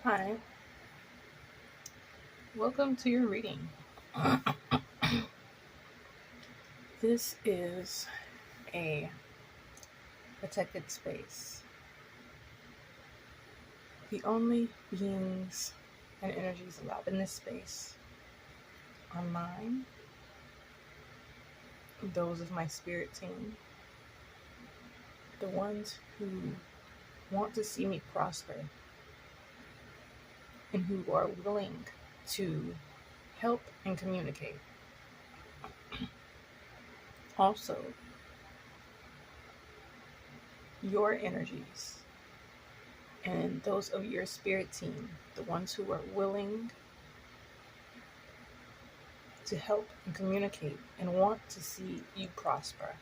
Hi, welcome to your reading. This is a protected space. The only beings and energies allowed in this space are mine, those of my spirit team, the ones who want to see me prosper and who are willing to help and communicate. Also, your energies and those of your spirit team, the ones who are willing to help and communicate and want to see you prosper.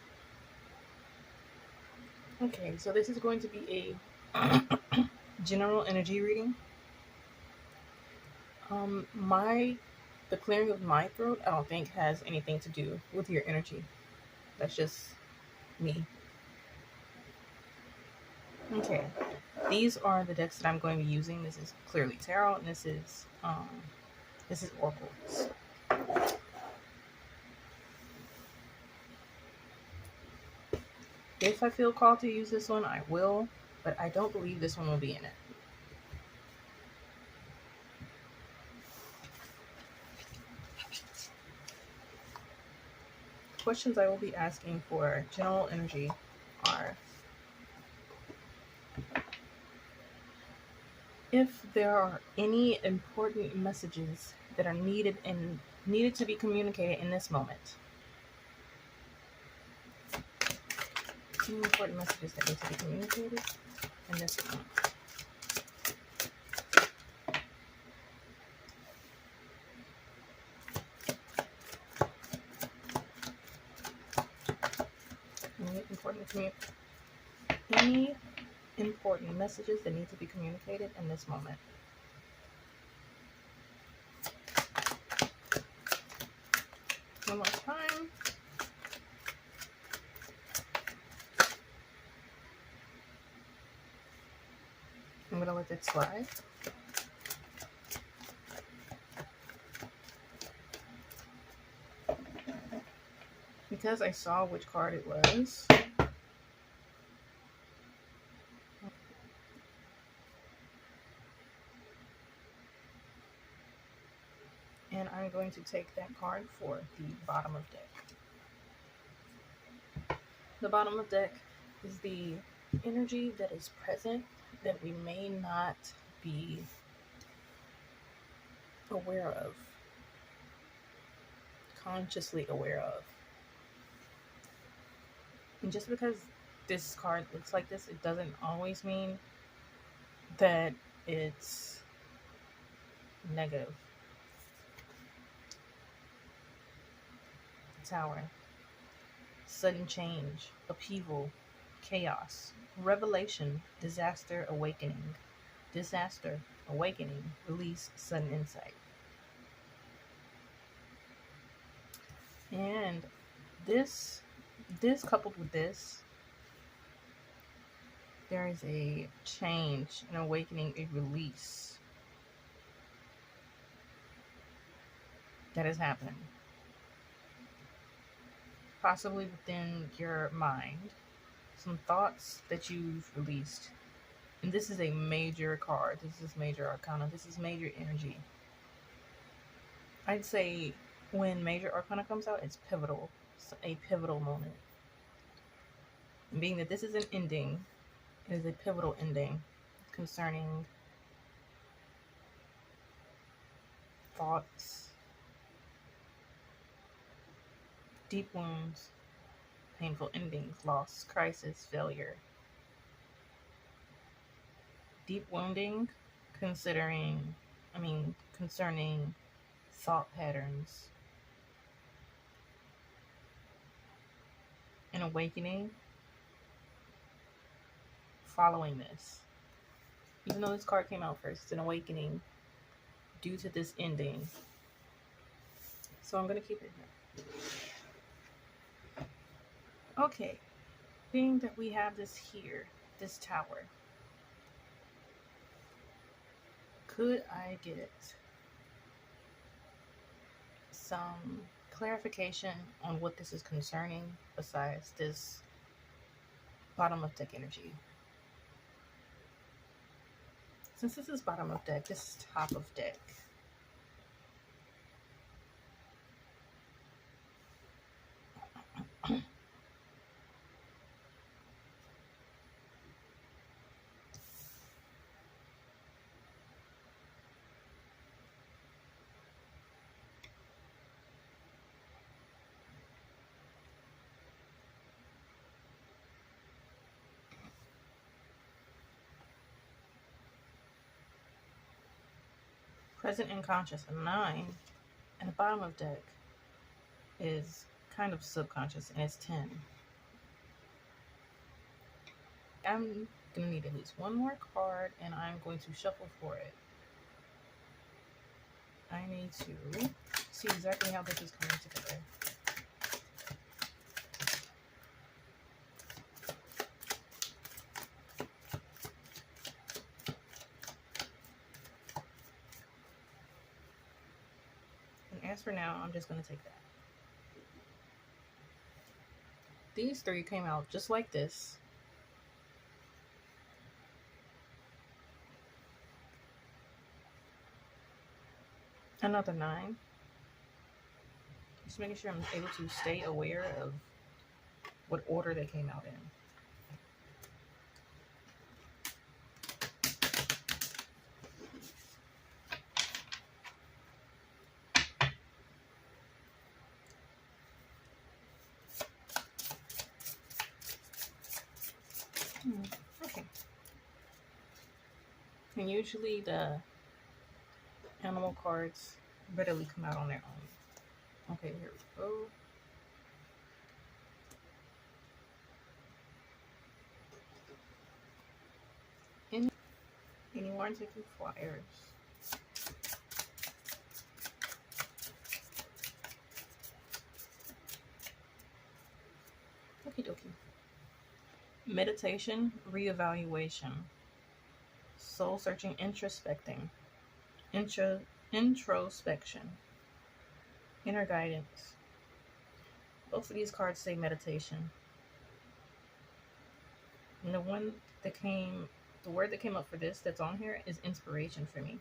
Okay, so this is going to be a general energy reading. My the clearing of my throat I don't think has anything to do with your energy. That's just me. Okay. These are the decks that I'm going to be using. This is clearly tarot and this is oracles. If I feel called to use this one, I will, but I don't believe this one will be in it. Questions I will be asking for general energy are: if there are any important messages that are needed to be communicated in this moment. Any important messages that need to be communicated in this moment. Any important messages that need to be communicated in this moment. One more time. I'm going to let it slide. Because I saw which card it was, and I'm going to take that card for the bottom of deck. The bottom of deck is the energy that is present that we may not be aware of, consciously aware of. And just because this card looks like this, it doesn't always mean that it's negative. Tower. Sudden change, upheaval, chaos, revelation, disaster, awakening, release, sudden insight. And this coupled with this, there is a change, an awakening, a release that is happening. Possibly within your mind, some thoughts that you've released. And this is a major card. This is major arcana. This is major energy. I'd say when major arcana comes out, it's pivotal. It's a pivotal moment. And being that this is an ending, it is a pivotal ending concerning thoughts, deep wounds, painful endings, loss, crisis, failure. Deep wounding concerning thought patterns. An awakening following this. Even though this card came out first, it's an awakening due to this ending. So I'm going to keep it here. Okay, being that we have this here, this tower, Could I get some clarification on what this is concerning besides this bottom of deck energy? Since this is bottom of deck, this is top of deck. Present and conscious, a 9, and the bottom of deck is kind of subconscious, and it's 10. I'm gonna need at least one more card, and I'm going to shuffle for it. I need to see exactly how this is coming together. And as for now, I'm just going to take that. These three came out just like this. Another 9. Just making sure I'm able to stay aware of what order they came out in. Okay. And usually the animal cards readily come out on their own. Okay, here we go. Anyone taking flyers? Okie dokie. Meditation, reevaluation, soul searching, introspection, inner guidance. Both of these cards say meditation. And the word that came up for this that's on here is inspiration for me.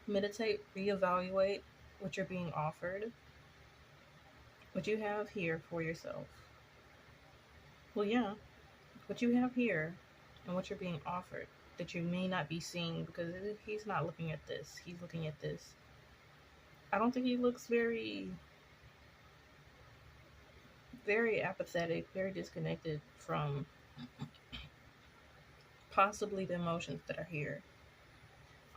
Meditate, reevaluate what you're being offered, what you have here for yourself. Well, yeah, what you have here and what you're being offered that you may not be seeing, because he's not looking at this, he's looking at this. I don't think he looks very apathetic, very disconnected from possibly the emotions that are here.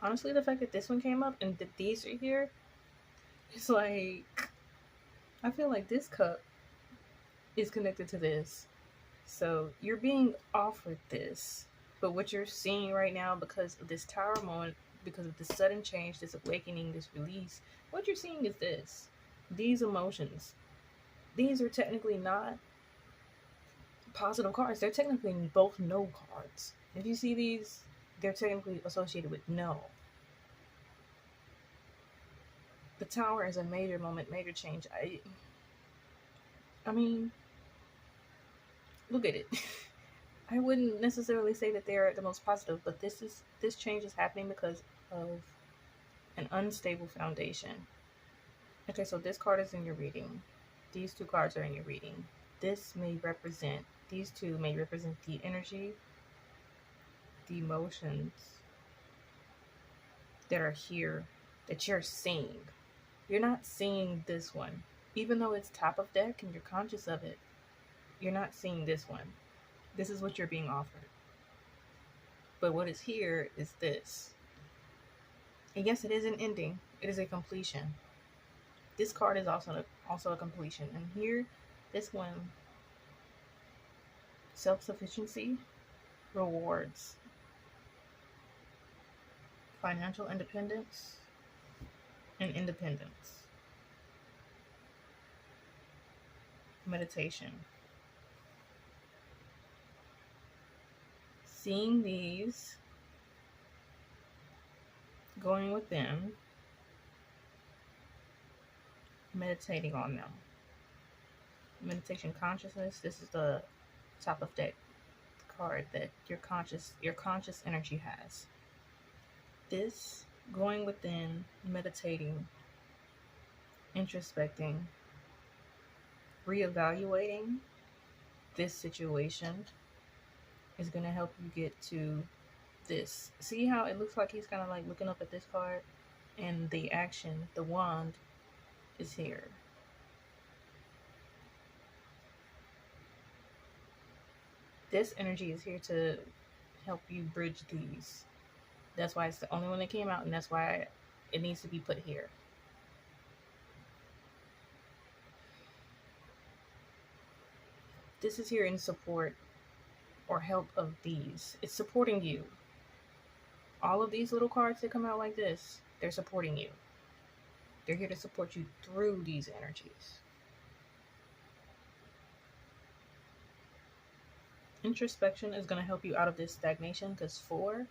Honestly, the fact that this one came up and that these are here, it's like, I feel like this cup is connected to this. So you're being offered this, but what you're seeing right now, because of this tower moment, because of this sudden change, this awakening, this release, what you're seeing is this. These emotions. These are technically not positive cards. They're technically both no cards. If you see these, they're technically associated with no. The tower is a major moment, major change. I mean, look at it. I wouldn't necessarily say that they're the most positive, but this change is happening because of an unstable foundation. Okay, so this card is in your reading. These two cards are in your reading. These two may represent the energy, the emotions that are here that you're seeing. You're not seeing this one. Even though it's top of deck and you're conscious of it, you're not seeing this one. This is what you're being offered. But what is here is this. And yes, it is an ending. It is a completion. This card is also a completion. And here, this one, self-sufficiency, rewards, financial independence, and independence. Meditation. seeing these, going within, meditating on them. Meditation consciousness, this is the top of deck card that your conscious energy has. This, going within, meditating, introspecting, reevaluating this situation is going to help you get to this. See how it looks like he's kind of like looking up at this card, and the action, the wand, is here. This energy is here to help you bridge these. That's why it's the only one that came out, and that's why it needs to be put here. This is here in support or help of these. It's supporting you. All of these little cards that come out like this, they're supporting you. They're here to support you through these energies. Introspection is going to help you out of this stagnation, because four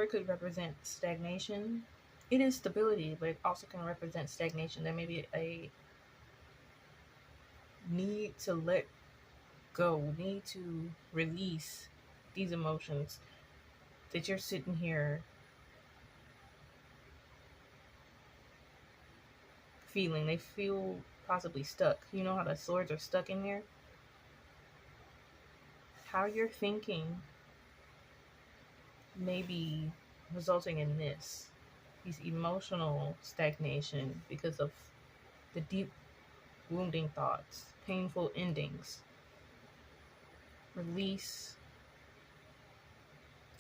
could represent stagnation. It is stability, but it also can represent stagnation. There may be a need to let go, need to release these emotions that you're sitting here feeling. They feel possibly stuck. You know how the swords are stuck in there? How you're thinking may be resulting in these emotional stagnation because of the deep wounding thoughts, painful endings, release,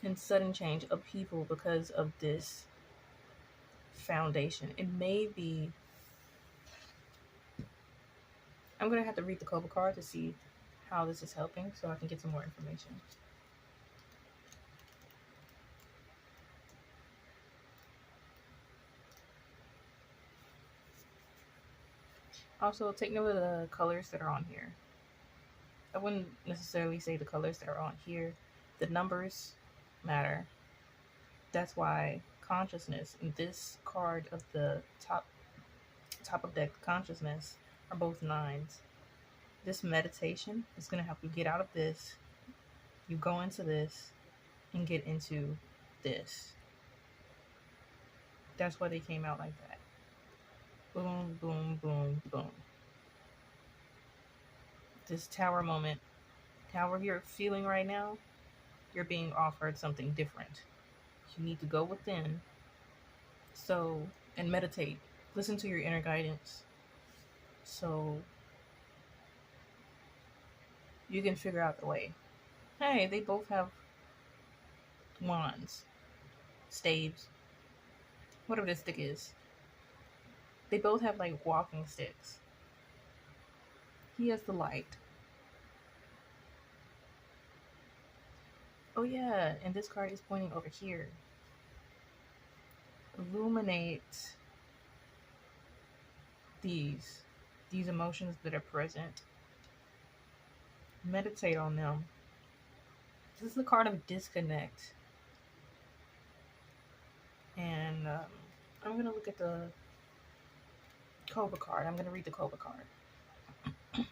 and sudden change, upheaval because of this foundation. It may be, I'm going to have to read the Cobra card to see how this is helping so I can get some more information. Also, take note of the colors that are on here. I wouldn't necessarily say the colors that are on here. The numbers matter. That's why consciousness and this card of the top of deck consciousness are both 9s. This meditation is going to help you get out of this. You go into this and get into this. That's why they came out like that. Boom, boom, boom, boom. This tower moment, however you're feeling right now, you're being offered something different. You need to go within. And meditate. Listen to your inner guidance. So you can figure out the way. Hey, they both have wands, staves, whatever this stick is. They both have like walking sticks. He has the light. Oh yeah, and this card is pointing over here. Illuminate these emotions that are present. Meditate on them. This is the card of disconnect. And I'm going to look at the Cobra card. I'm going to read the Cobra card.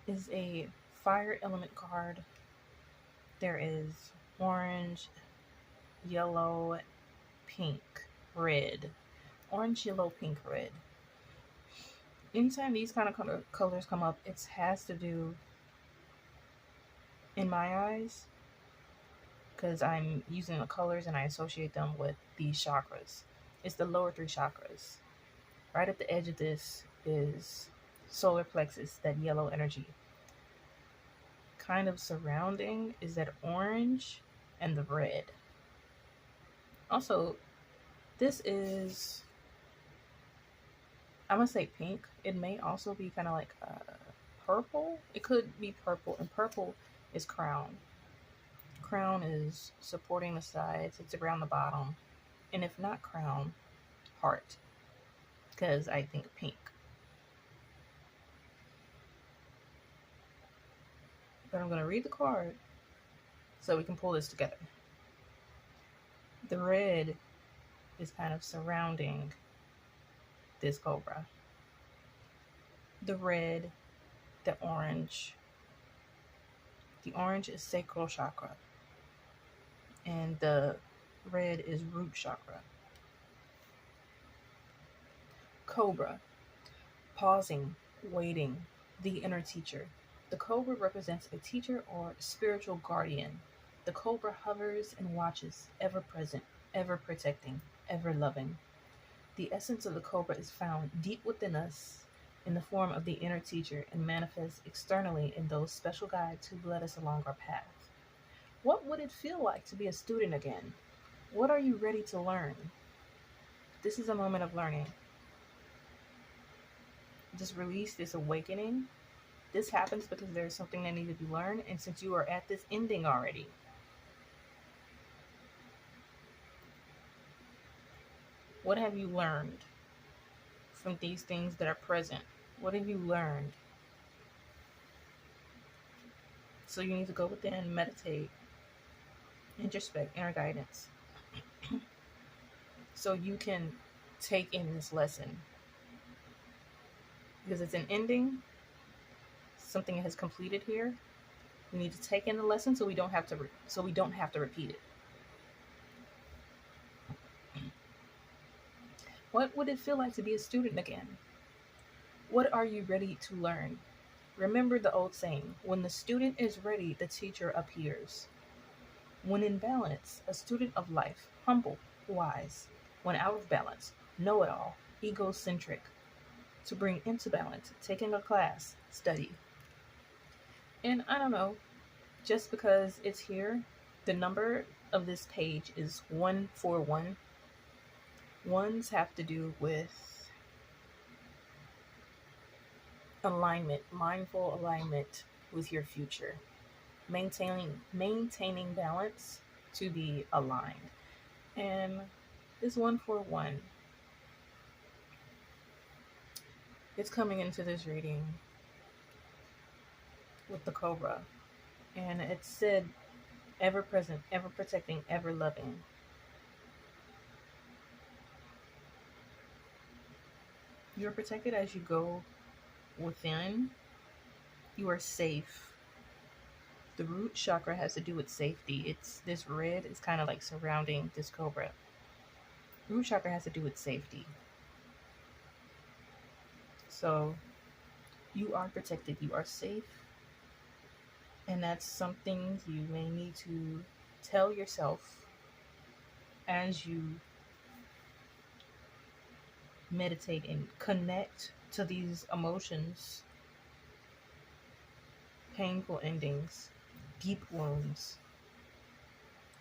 Is a fire element card. There is orange, yellow, pink, red. Orange, yellow, pink, red. Anytime these kind of colors come up, it has to do, in my eyes, because I'm using the colors and I associate them with these chakras. It's the lower 3 chakras. Right at the edge of this is solar plexus, that yellow energy. Kind of surrounding is that orange and the red. Also, this is, I'm going to say pink. It may also be kind of like purple. It could be purple, and purple is crown. Crown is supporting the sides. It's around the bottom. And if not crown, heart. Because I think pink. But I'm going to read the card so we can pull this together. The red is kind of surrounding this cobra. The red, the orange. The orange is sacral chakra, and the red is root chakra. Cobra, pausing, waiting, the inner teacher. The cobra represents a teacher or spiritual guardian. The cobra hovers and watches, ever present, ever protecting, ever loving. The essence of the cobra is found deep within us in the form of the inner teacher and manifests externally in those special guides who led us along our path. What would it feel like to be a student again? What are you ready to learn? This is a moment of learning. Just release this awakening. This happens because there's something that needs to be learned, and since you are at this ending already, what have you learned from these things that are present? What have you learned? So you need to go within, meditate, introspect, inner guidance, so you can take in this lesson. Because it's an ending, something has completed here. We need to take in the lesson so we don't have to repeat it. What would it feel like to be a student again? What are you ready to learn? Remember the old saying, when the student is ready, the teacher appears. When in balance, a student of life, humble, wise. When out of balance, know-it-all, egocentric. To bring into balance, taking a class, study. And I don't know, just because it's here, the number of this page is 141. Ones have to do with alignment, mindful alignment with your future, maintaining balance to be aligned. And this 141, it's coming into this reading with the cobra, and it said ever present, ever protecting, ever loving. You're protected as you go within. You are safe. The root chakra has to do with safety. It's this red is kind of like surrounding this cobra. Root chakra has to do with safety. So you are protected, you are safe, and that's something you may need to tell yourself as you meditate and connect to these emotions, painful endings, deep wounds.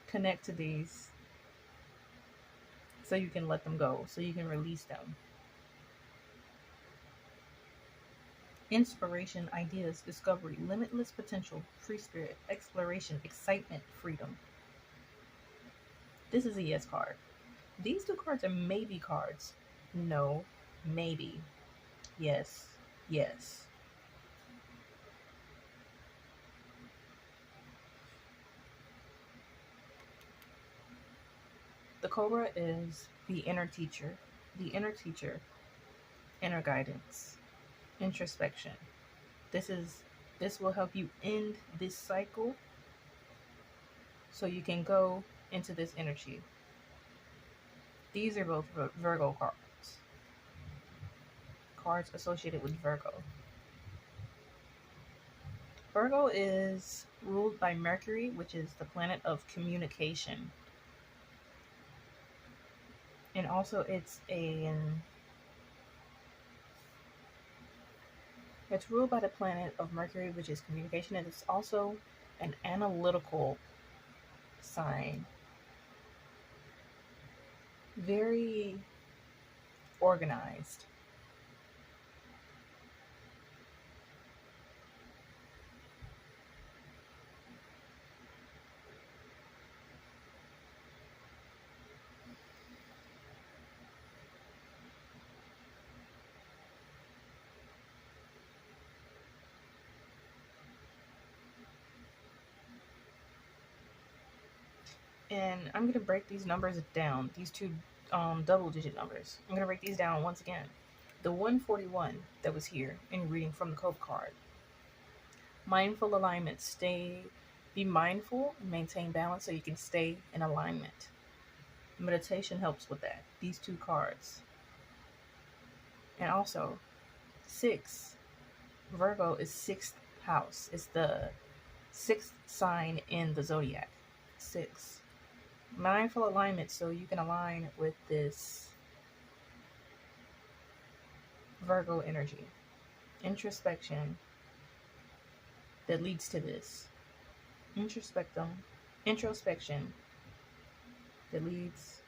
Connect to these so you can let them go, so you can release them. Inspiration, ideas, discovery, limitless potential, free spirit, exploration, excitement, freedom. This is a yes card. These two cards are maybe cards. No, maybe. Yes, yes. The cobra is the inner teacher. The inner teacher, inner guidance, introspection. This will help you end this cycle so you can go into this energy. These are both Virgo cards. Cards associated with Virgo. Virgo is ruled by Mercury, which is the planet of communication. And also it's ruled by the planet of Mercury, which is communication, and it's also an analytical sign. Very organized. And I'm going to break these numbers down, these two double digit numbers. I'm going to break these down once again. The 141 that was here in reading from the code card. Mindful alignment. Be mindful and maintain balance so you can stay in alignment. Meditation helps with that. These two cards. And also, 6. Virgo is 6th house. It's the 6th sign in the zodiac. 6. Mindful alignment so you can align with this Virgo energy. Introspection that leads to this. Introspection that leads.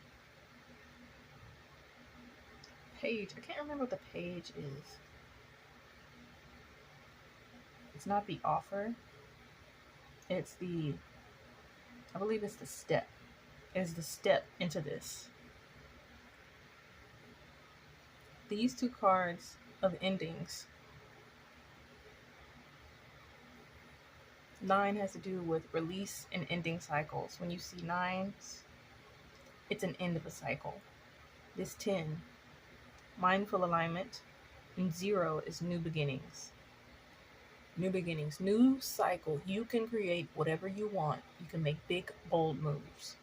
Page. I can't remember what the page is. It's not the offer. It's the. I believe it's the step. It's the step into this. These two cards of endings. 9 has to do with release and ending cycles. When you see 9s, it's an end of a cycle. This 10, mindful alignment, and 0 is new beginnings. New beginnings, new cycle. You can create whatever you want. You can make big, bold moves.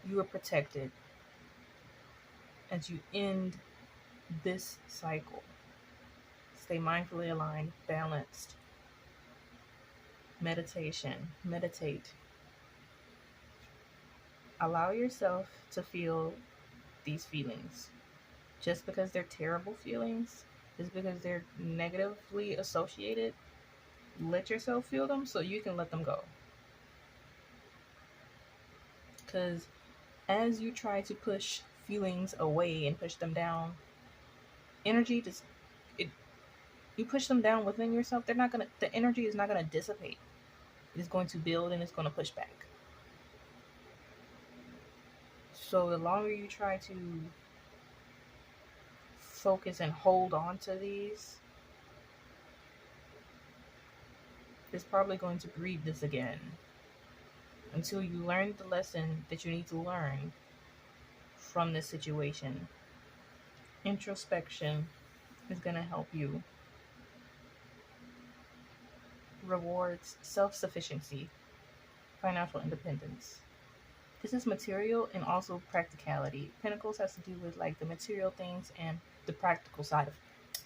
You are protected as you end this cycle. Stay mindfully aligned, balanced. Meditation. Meditate. Allow yourself to feel these feelings. Just because they're terrible feelings, just because they're negatively associated, let yourself feel them so you can let them go. Because as you try to push feelings away and push them down, energy just, you push them down within yourself, the energy is not gonna dissipate. It is going to build and it's going to push back. So the longer you try to focus and hold on to these, it's probably going to breed this again until you learn the lesson that you need to learn from this situation. Introspection is going to help you. Rewards self-sufficiency, financial independence. This is material and also practicality. Pentacles has to do with like the material things and the practical side of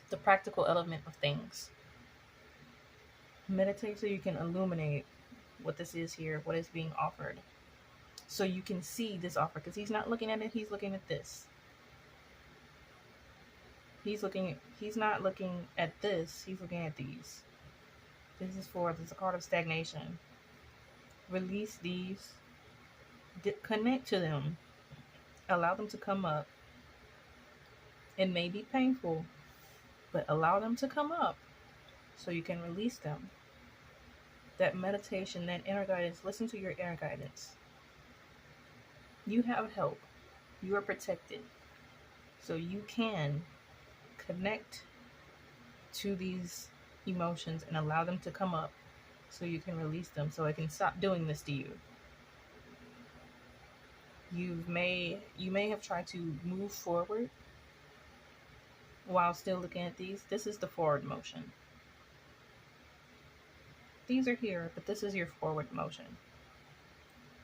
the practical element of things. Meditate so you can illuminate what this is here, what is being offered. So you can see this offer, because he's not looking at it, he's looking at this. He's not looking at this, he's looking at these. This is a card of stagnation. Release these. Connect to them. Allow them to come up. It may be painful, but allow them to come up so you can release them. That meditation, that inner guidance, listen to your inner guidance. You have help. You are protected. So you can connect to these emotions and allow them to come up so you can release them, so it can stop doing this to you. You may have tried to move forward while still looking at these. This is the forward motion. These are here, but this is your forward motion.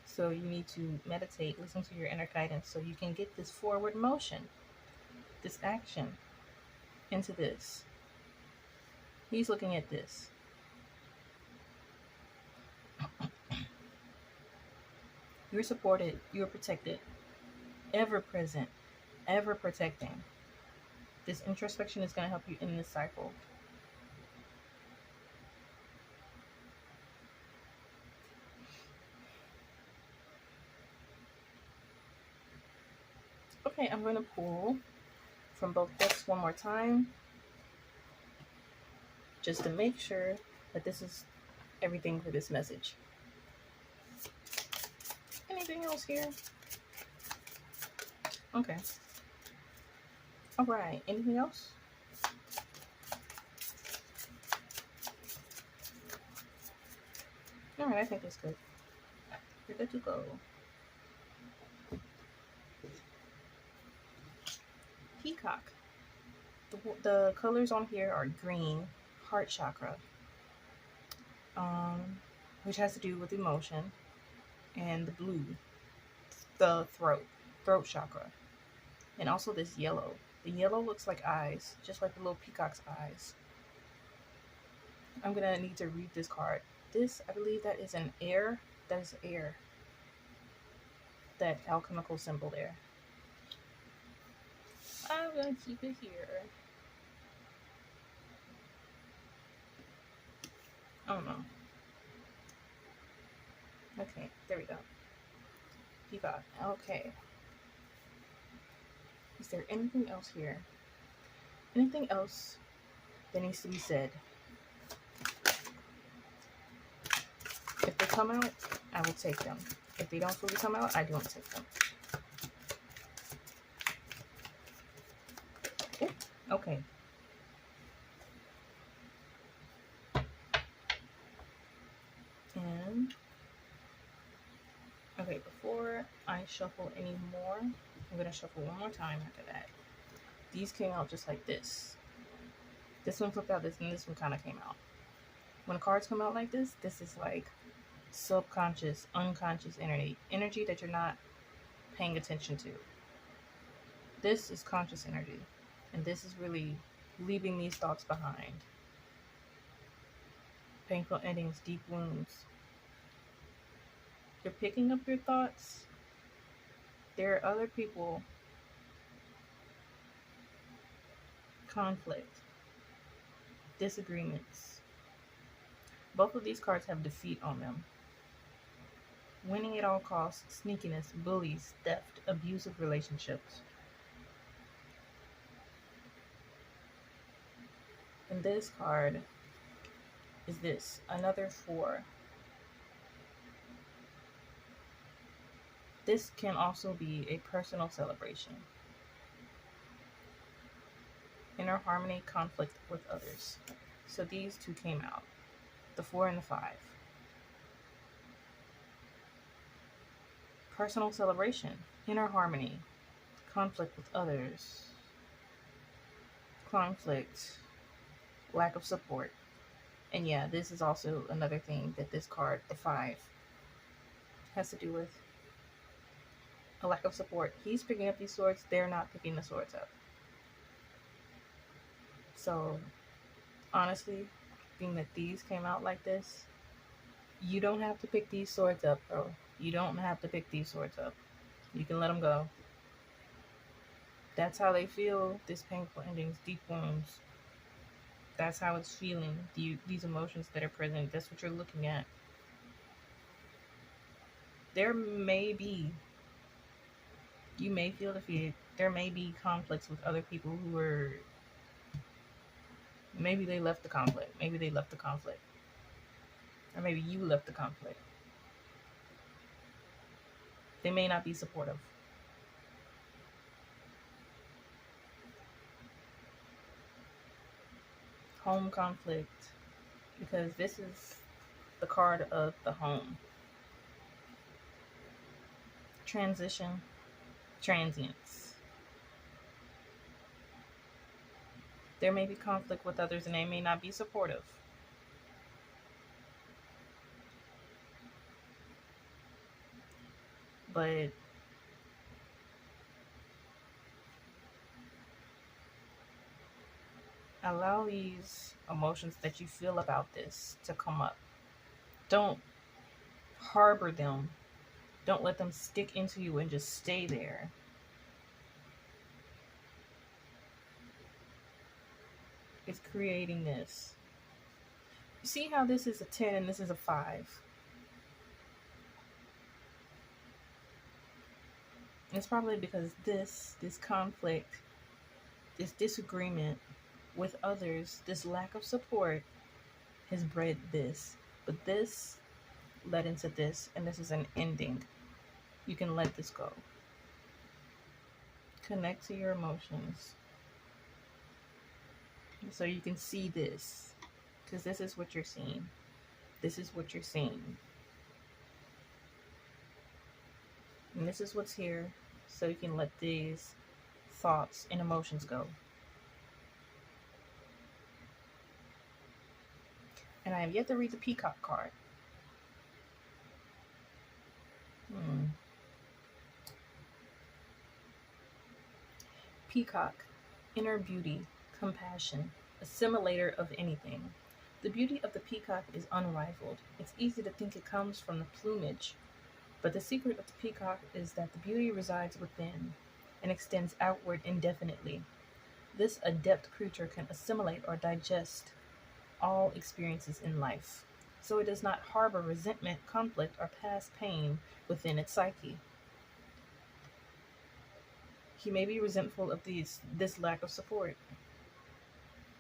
So you need to meditate, listen to your inner guidance so you can get this forward motion, this action into this. He's looking at this. You're supported, you're protected, ever present, ever protecting. This introspection is going to help you in this cycle. Okay, I'm going to pull from both decks one more time, just to make sure that this is everything for this message. Anything else here? Okay. All right. Anything else? All right. I think that's good. You're good to go. peacock. The colors on here are green, heart chakra, which has to do with emotion, and the blue, the throat chakra, and also this yellow. The yellow looks like eyes, just like the little peacock's eyes. I'm gonna need to read this card. This, I believe, that is an air. That is air. That alchemical symbol there. I'm gonna keep it here. Oh no. Okay, there we go. Peacock. Okay. Is there anything else here? Anything else that needs to be said? If they come out, I will take them. If they don't fully come out, I don't take them. Ooh, okay. And okay, before I shuffle any more, I'm gonna shuffle one more time after that. These came out just like this. This one flipped out, and this one kind of came out. When cards come out like this is like subconscious, unconscious energy that you're not paying attention to. This is conscious energy, and this is really leaving these thoughts behind. Painful endings, deep wounds. You're picking up your thoughts. There are other people. Conflict, disagreements. Both of these cards have defeat on them. Winning at all costs, sneakiness, bullies, theft, abusive relationships. And this card is this, another 4. This can also be a personal celebration. Inner harmony, conflict with others. So these two came out, the 4 and the 5. Personal celebration, inner harmony, conflict with others, conflict, lack of support. And yeah, this is also another thing that this card, the 5, has to do with. A lack of support. He's picking up these swords, they're not picking the swords up. So, honestly, being that these came out like this, you don't have to pick these swords up, bro. You don't have to pick these swords up. You can let them go. That's how they feel, this painful endings, deep wounds. That's how it's feeling, these emotions that are present. That's what you're looking at. There may be, you may feel defeated. There may be conflicts with other people who are, maybe they left the conflict. Maybe they left the conflict. Or maybe you left the conflict. They may not be supportive. Home conflict. Because this is the card of the home. Transition. Transience. There may be conflict with others and they may not be supportive. But allow these emotions that you feel about this to come up. Don't harbor them. Don't let them stick into you and just stay there. It's creating this. You see how this is a 10 and this is a 5? It's probably because this conflict, this disagreement with others, this lack of support has bred this. But this led into this, and this is an ending. You can let this go. Connect to your emotions. So you can see this. Because this is what you're seeing. This is what you're seeing. And this is what's here. So you can let these thoughts and emotions go. And I have yet to read the Peacock card. Peacock, inner beauty, compassion, assimilator of anything. The beauty of the peacock is unrivaled. It's easy to think it comes from the plumage, but the secret of the peacock is that the beauty resides within and extends outward indefinitely. This adept creature can assimilate or digest all experiences in life, so it does not harbor resentment, conflict, or past pain within its psyche. He may be resentful of this lack of support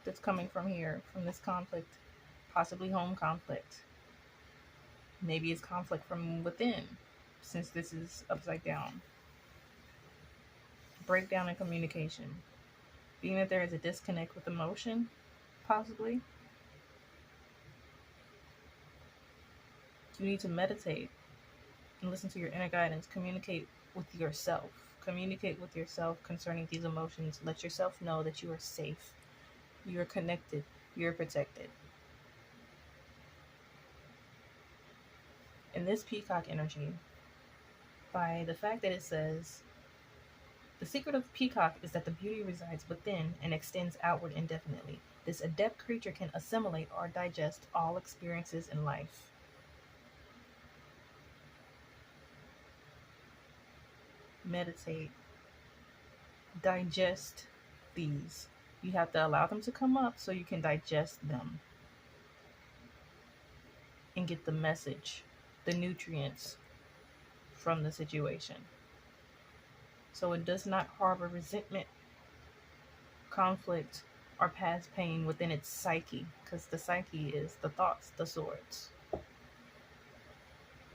that's coming from here, from this conflict, possibly home conflict. Maybe it's conflict from within, since this is upside down. Breakdown in communication. Being that there is a disconnect with emotion, possibly. You need to meditate and listen to your inner guidance. Communicate with yourself. Communicate with yourself concerning these emotions. Let yourself know that you are safe. You are connected. You're protected. In this peacock energy, by the fact that it says, the secret of the peacock is that the beauty resides within and extends outward indefinitely. This adept creature can assimilate or digest all experiences in life. Meditate. Digest these. You have to allow them to come up so you can digest them and get the message, the nutrients from the situation. So it does not harbor resentment, conflict, or past pain within its psyche, because the psyche is the thoughts, the swords.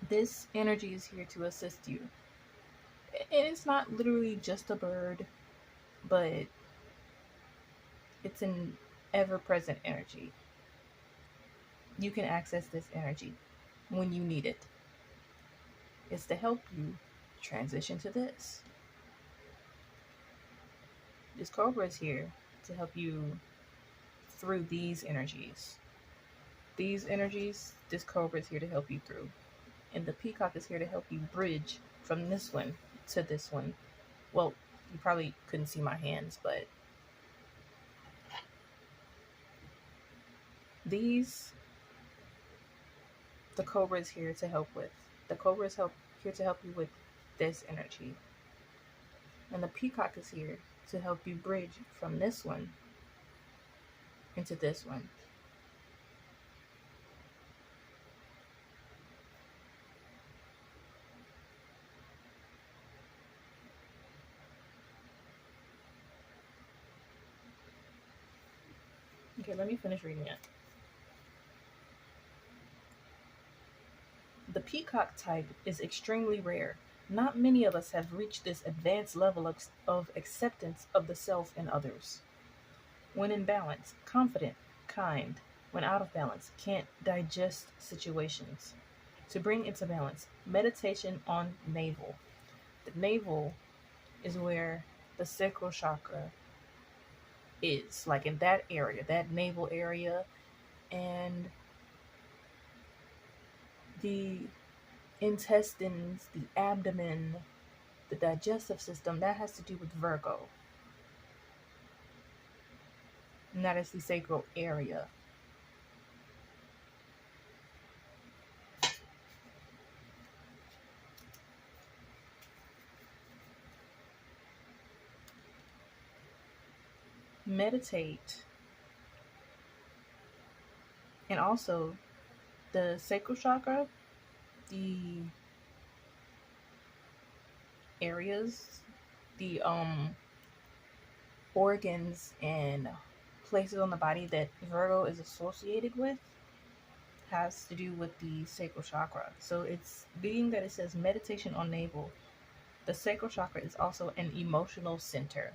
This energy is here to assist you. It's not literally just a bird, but it's an ever-present energy. You can access this energy when you need it. It's to help you transition to this. This cobra is here to help you through these energies. These energies, this cobra is here to help you through. And the peacock is here to help you bridge from this one to this one. Well, you probably couldn't see my hands, but these, the cobra is here to help with. The cobra is here to help you with this energy. And the peacock is here to help you bridge from this one into this one. Okay, let me finish reading it. The peacock type is extremely rare. Not many of us have reached this advanced level of acceptance of the self and others. When in balance, confident, kind. When out of balance, can't digest situations. To bring into balance, meditation on navel. The navel is where the sacral chakra is, like in that area, that navel area, and the intestines, the abdomen, the digestive system, that has to do with Virgo. And that is the sacral area. Meditate. And also the sacral chakra, the areas, the organs and places on the body that Virgo is associated with has to do with the sacral chakra. So it's being that it says meditation on navel. The sacral chakra is also an emotional center.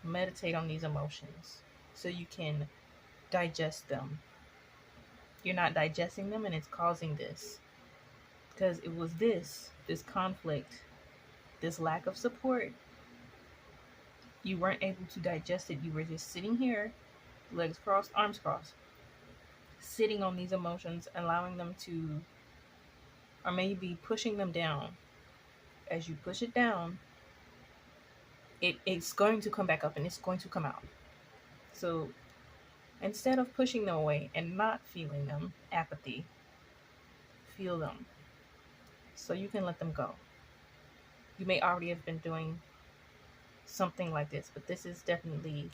Meditate on these emotions so you can digest them. You're not digesting them and it's causing this. Because it was this conflict, this lack of support You weren't able to digest it. You were just sitting here, legs crossed, arms crossed, sitting on these emotions, allowing them to, or maybe pushing them down. As you push it down, it's going to come back up and it's going to come out. So instead of pushing them away and not feeling them, apathy, feel them so you can let them go. You may already have been doing something like this, but this is definitely,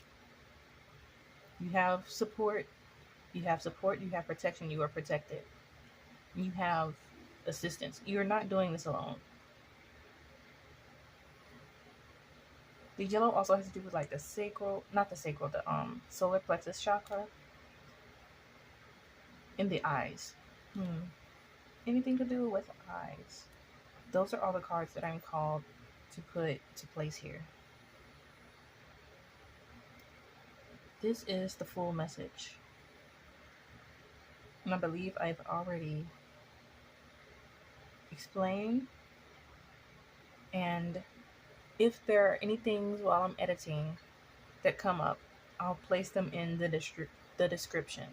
you have support, you have support, you have protection, you are protected, you have assistance. You're not doing this alone. The yellow also has to do with like the sacral, not the sacral, the solar plexus chakra in the eyes. Anything to do with eyes. Those are all the cards that I'm called to put to place here. This is the full message. And I believe I've already explained. And if there are any things while I'm editing that come up, I'll place them in the description.